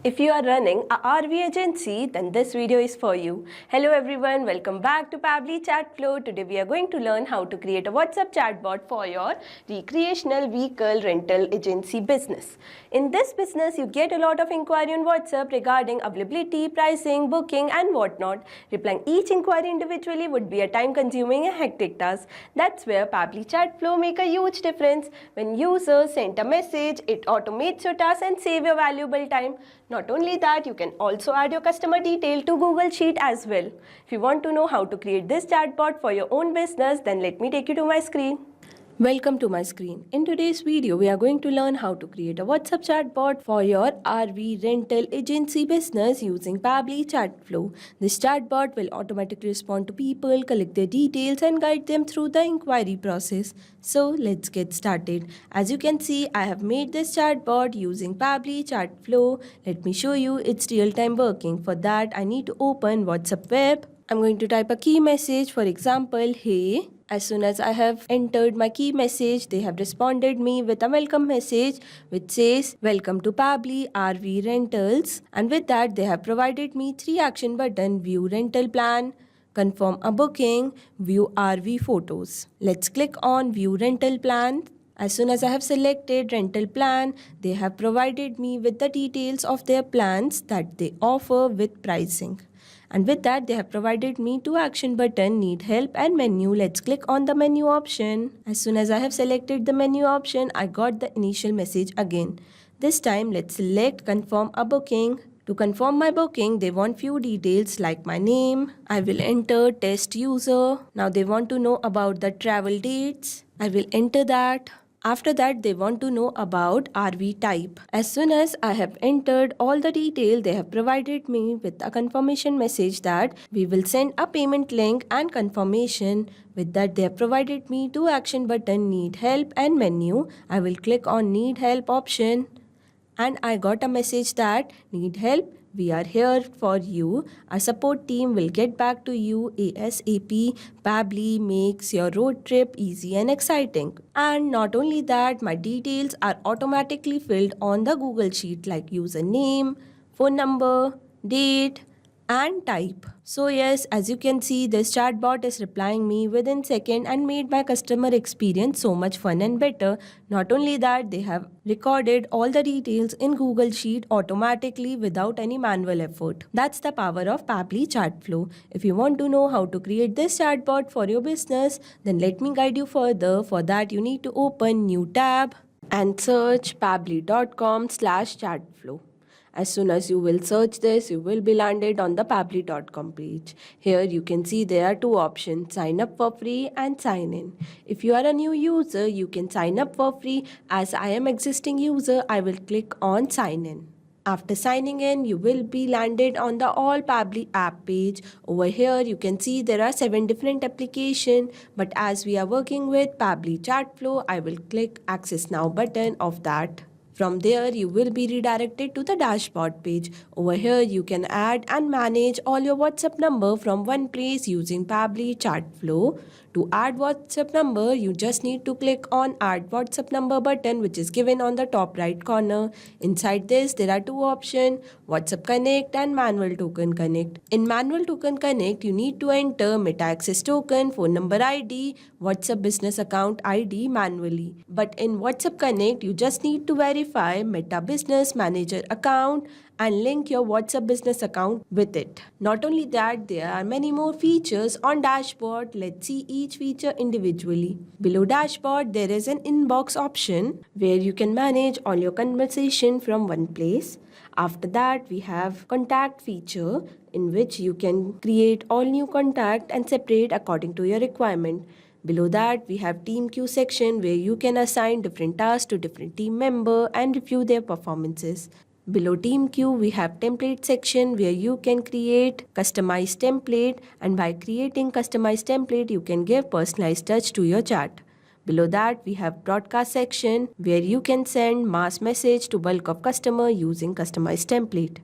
If you are running a RV agency, then this video is for you. Hello everyone, welcome back to Pabbly Chat Flow. Today we are going to learn how to create a WhatsApp chatbot for your recreational vehicle rental agency business. In this business, you get a lot of inquiry on WhatsApp regarding availability, pricing, booking and whatnot. Replying each inquiry individually would be a time-consuming and hectic task. That's where Pabbly Chat Flow make a huge difference. When users send a message, it automates your task and save your valuable time. Not only that, you can also add your customer detail to Google Sheet as well. If you want to know how to create this chatbot for your own business, then let me take you to my screen. Welcome to my screen. In today's video, we are going to learn how to create a WhatsApp chatbot for your RV rental agency business using Pabbly Chatflow. This chatbot will automatically respond to people, collect their details and guide them through the inquiry process. So let's get started. As you can see, I have made this chatbot using Pabbly Chatflow. Let me show you its real-time working. For that, I need to open WhatsApp web. I'm going to type a key message, for example, hey. As soon as I have entered my key message, they have responded me with a welcome message which says, welcome to Pabbly RV Rentals. And with that, they have provided me 3 action buttons: view rental plan, confirm a booking, view RV photos. Let's click on view rental plan. As soon as I have selected rental plan, they have provided me with the details of their plans that they offer with pricing. And with that, they have provided me 2 action button, need help and menu. Let's click on the menu option. As soon as I have selected the menu option, I got the initial message again. This time, let's select confirm a booking. To confirm my booking, they want few details like my name. I will enter test user. Now they want to know about the travel dates. I will enter that. After that, they want to know about RV type. As soon as I have entered all the detail, they have provided me with a confirmation message that we will send a payment link and confirmation. With that, they have provided me 2 action button, need help and menu. I will click on need help option. And I got a message that need help, we are here for you. Our support team will get back to you ASAP. Pabbly makes your road trip easy and exciting. And not only that, my details are automatically filled on the Google Sheet like username, phone number, date, and type. So yes, as you can see, this chatbot is replying me within second and made my customer experience so much fun and better. Not only that, they have recorded all the details in Google Sheet automatically without any manual effort. That's the power of Pabbly Chatflow. If you want to know how to create this chatbot for your business, then let me guide you further. For that, you need to open new tab and search pabbly.com/chatflow. As soon as you will search this, you will be landed on the pabbly.com page. Here you can see there are 2 options, sign up for free and sign in. If you are a new user, you can sign up for free. As I am existing user, I will click on sign in. After signing in, you will be landed on the All Pabbly app page. Over here, you can see there are 7 different applications. But as we are working with Pabbly Chatflow, I will click Access Now button of that. From there, you will be redirected to the dashboard page. Over here, you can add and manage all your WhatsApp number from one place using Pabbly Chatflow. To add WhatsApp number, you just need to click on Add WhatsApp Number button, which is given on the top right corner. Inside this, there are 2 options, WhatsApp Connect and Manual Token Connect. In Manual Token Connect, you need to enter Meta Access Token, phone number ID, WhatsApp Business Account ID manually. But in WhatsApp Connect, you just need to verify Meta Business Manager account and link your WhatsApp business account with it. Not only that, there are many more features on dashboard. Let's see each feature individually. Below dashboard, there is an inbox option where you can manage all your conversation from one place. After that, we have contact feature in which you can create all new contact and separate according to your requirement. Below that, we have team queue section where you can assign different tasks to different team member and review their performances. Below team queue, we have template section where you can create customized template, and by creating customized template, you can give personalized touch to your chat. Below that, we have broadcast section where you can send mass message to bulk of customer using customized template.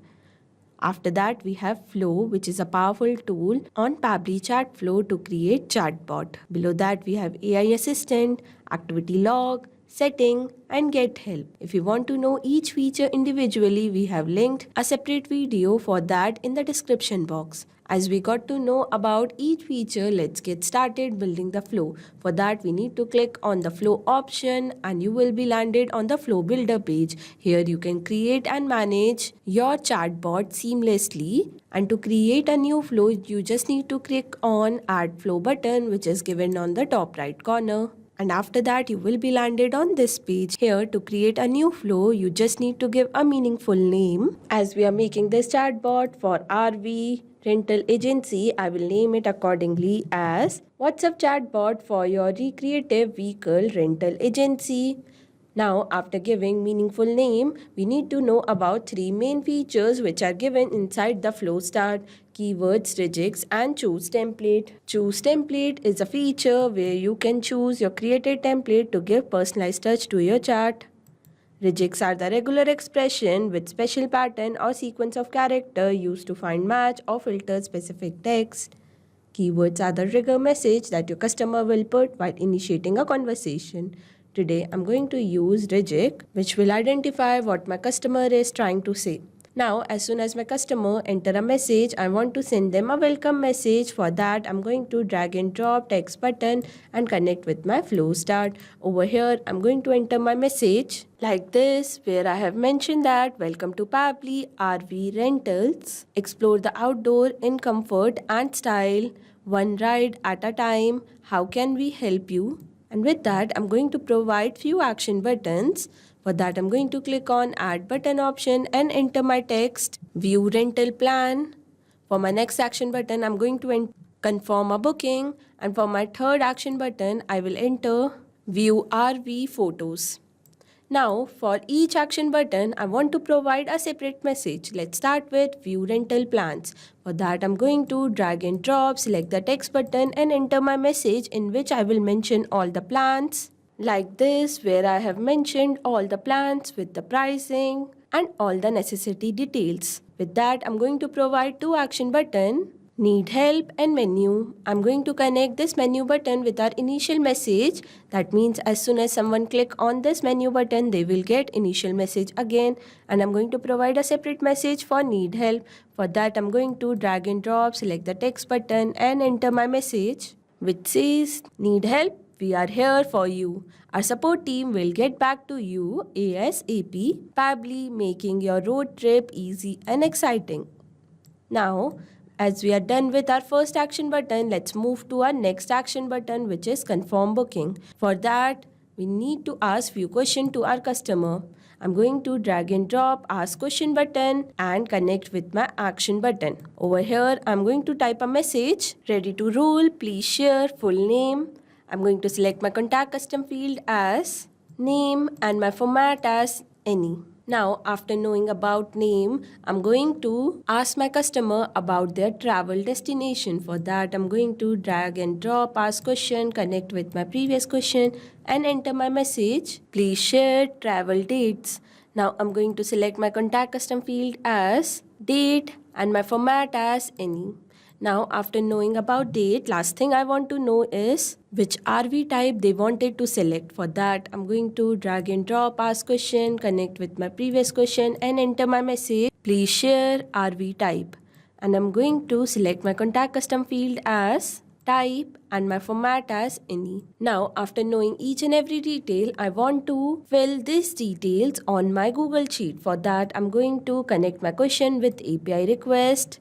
After that, we have Flow, which is a powerful tool on Pabbly Chatflow to create chatbot. Below that, we have AI Assistant, Activity Log, setting, and get help. If you want to know each feature individually, we have linked a separate video for that in the description box. As we got to know about each feature, let's get started building the flow. For that, we need to click on the flow option and you will be landed on the flow builder page. Here you can create and manage your chatbot seamlessly. And to create a new flow, you just need to click on add flow button, which is given on the top right corner. And after that, you will be landed on this page. Here, to create a new flow, you just need to give a meaningful name. As we are making this chatbot for RV rental agency, I will name it accordingly as WhatsApp chatbot for your recreative vehicle rental agency. Now, after giving meaningful name, we need to know about three main features which are given inside the flow start: keywords, regex, and choose template. Choose template is a feature where you can choose your created template to give personalized touch to your chat. Regex are the regular expression with special pattern or sequence of character used to find match or filter specific text. Keywords are the trigger message that your customer will put while initiating a conversation. Today, I'm going to use regex, which will identify what my customer is trying to say. Now, as soon as my customer enter a message, I want to send them a welcome message. For that, I'm going to drag and drop text button and connect with my flow start. Over here, I'm going to enter my message like this, where I have mentioned that welcome to Pabbly RV Rentals. Explore the outdoor in comfort and style, one ride at a time. How can we help you? And with that, I'm going to provide few action buttons. For that, I'm going to click on add button option and enter my text, view rental plan. For my next action button, I'm going to confirm a booking. And for my third action button, I will enter view RV photos. Now, for each action button, I want to provide a separate message. Let's start with view rental plans. For that, I'm going to drag and drop, select the text button and enter my message in which I will mention all the plans. Like this, where I have mentioned all the plans with the pricing and all the necessity details. With that, I'm going to provide two action buttons. Need help and menu. I'm going to connect this menu button with our initial message. That means as soon as someone click on this menu button, they will get initial message again. And I'm going to provide a separate message for need help. For that, I'm going to drag and drop, select the text button and enter my message, which says, need help? We are here for you. Our support team will get back to you ASAP. Pabbly, making your road trip easy and exciting. Now, as we are done with our first action button, let's move to our next action button, which is confirm booking. For that, we need to ask few questions to our customer. I'm going to drag and drop ask question button and connect with my action button. Over here, I'm going to type a message, ready to roll, please share full name. I'm going to select my contact custom field as name and my format as any. Now, after knowing about name, I'm going to ask my customer about their travel destination. For that, I'm going to drag and drop ask question, connect with my previous question and enter my message. Please share travel dates. Now, I'm going to select my contact custom field as date and my format as any. Now, after knowing about date, last thing I want to know is which RV type they wanted to select. For that, I'm going to drag and drop ask question, connect with my previous question and enter my message. Please share RV type. And I'm going to select my contact custom field as type and my format as any. Now, after knowing each and every detail, I want to fill these details on my Google Sheet. For that, I'm going to connect my question with API request.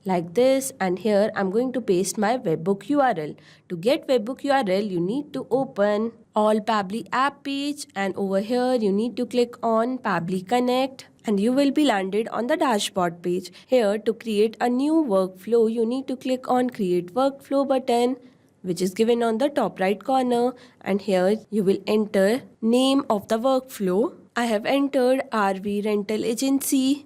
Like this, and here I'm going to paste my webhook URL. To get webhook URL, you need to open all Pabbly app page and over here you need to click on Pabbly Connect and you will be landed on the dashboard page. Here to create a new workflow, you need to click on create workflow button, which is given on the top right corner, and here you will enter name of the workflow. I have entered RV rental agency.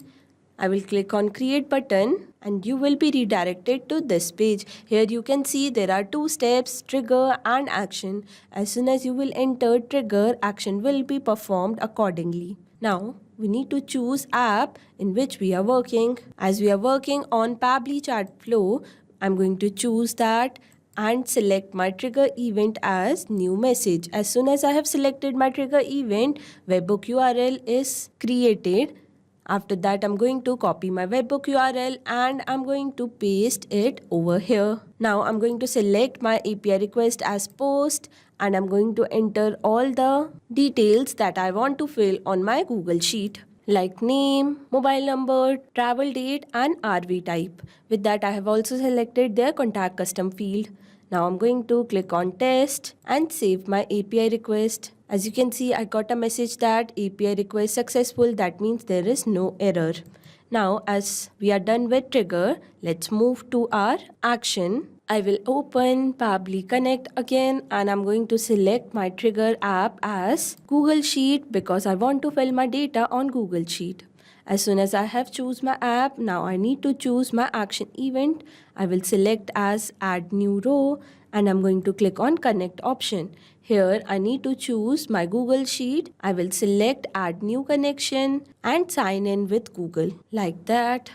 I will click on create button and you will be redirected to this page. Here you can see there are two steps, trigger and action. As soon as you will enter trigger, action will be performed accordingly. Now we need to choose app in which we are working. As we are working on Pabbly Chat Flow, I'm going to choose that and select my trigger event as new message. As soon as I have selected my trigger event, webhook URL is created. After that, I'm going to copy my webhook URL and I'm going to paste it over here. Now I'm going to select my API request as post and I'm going to enter all the details that I want to fill on my Google Sheet, like name, mobile number, travel date and RV type. With that, I have also selected their contact custom field. Now I'm going to click on test and save my API request. As you can see, I got a message that API request successful. That means there is no error. Now as we are done with trigger, let's move to our action. I will open Pabbly Connect again and I'm going to select my trigger app as Google Sheet because I want to fill my data on Google Sheet. As soon as I have choose my app, now I need to choose my action event. I will select as add new row and I'm going to click on connect option. Here I need to choose my Google Sheet. I will select add new connection and sign in with Google like that.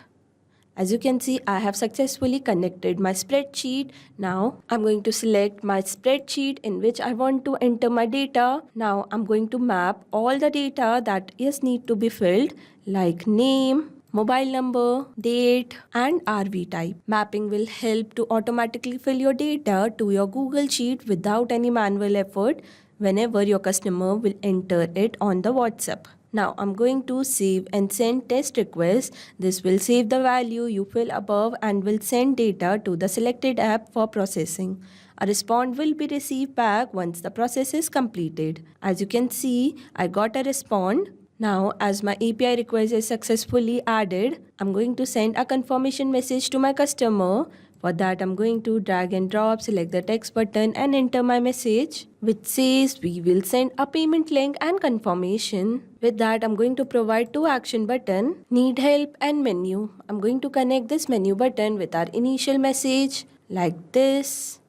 As you can see, I have successfully connected my spreadsheet. Now I'm going to select my spreadsheet in which I want to enter my data. Now I'm going to map all the data that is need to be filled, like name, mobile number, date and RV type. Mapping will help to automatically fill your data to your Google Sheet without any manual effort whenever your customer will enter it on the WhatsApp. Now I'm going to save and send test request. This will save the value you fill above and will send data to the selected app for processing. A response will be received back once the process is completed. As you can see, I got a response. Now as my API request is successfully added, I'm going to send a confirmation message to my customer. For that, I'm going to drag and drop, select the text button and enter my message which says we will send a payment link and confirmation. With that, I'm going to provide two action button, need help and menu. I'm going to connect this menu button with our initial message like this.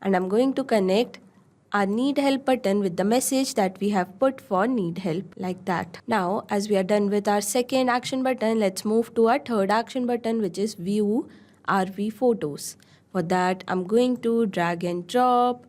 And I'm going to connect our need help button with the message that we have put for need help like that. Now, as we are done with our second action button, let's move to our third action button which is view RV photos. For that, I'm going to drag and drop,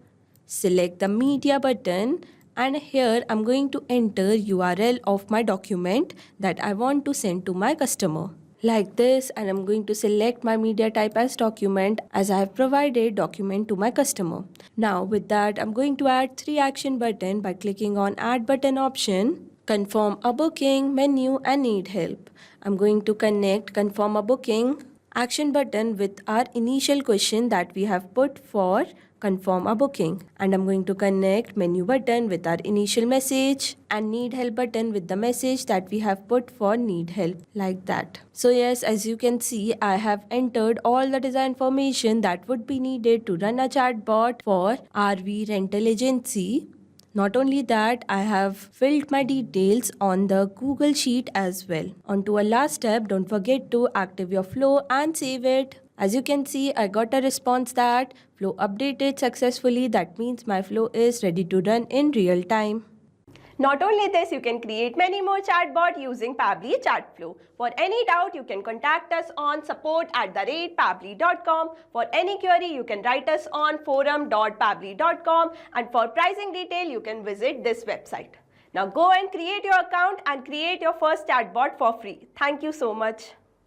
select the media button and here I'm going to enter URL of my document that I want to send to my customer. Like this, and I'm going to select my media type as document as I have provided document to my customer. Now with that, I'm going to add 3 action button by clicking on add button option, confirm a booking, menu and need help. I'm going to connect confirm a booking action button with our initial question that we have put for confirm a booking, and I'm going to connect menu button with our initial message and need help button with the message that we have put for need help like that. So yes, as you can see, I have entered all the data information that would be needed to run a chatbot for RV rental agency. Not only that, I have filled my details on the Google Sheet as well. On to our last step, don't forget to active your flow and save it. As you can see, I got a response that flow updated successfully. That means my flow is ready to run in real time. Not only this, you can create many more chatbot using Pabbly Chatflow. For any doubt, you can contact us on support@pabbly.com. For any query, you can write us on forum.pabbly.com, and for pricing detail, you can visit this website. Now go and create your account and create your first chatbot for free. Thank you so much.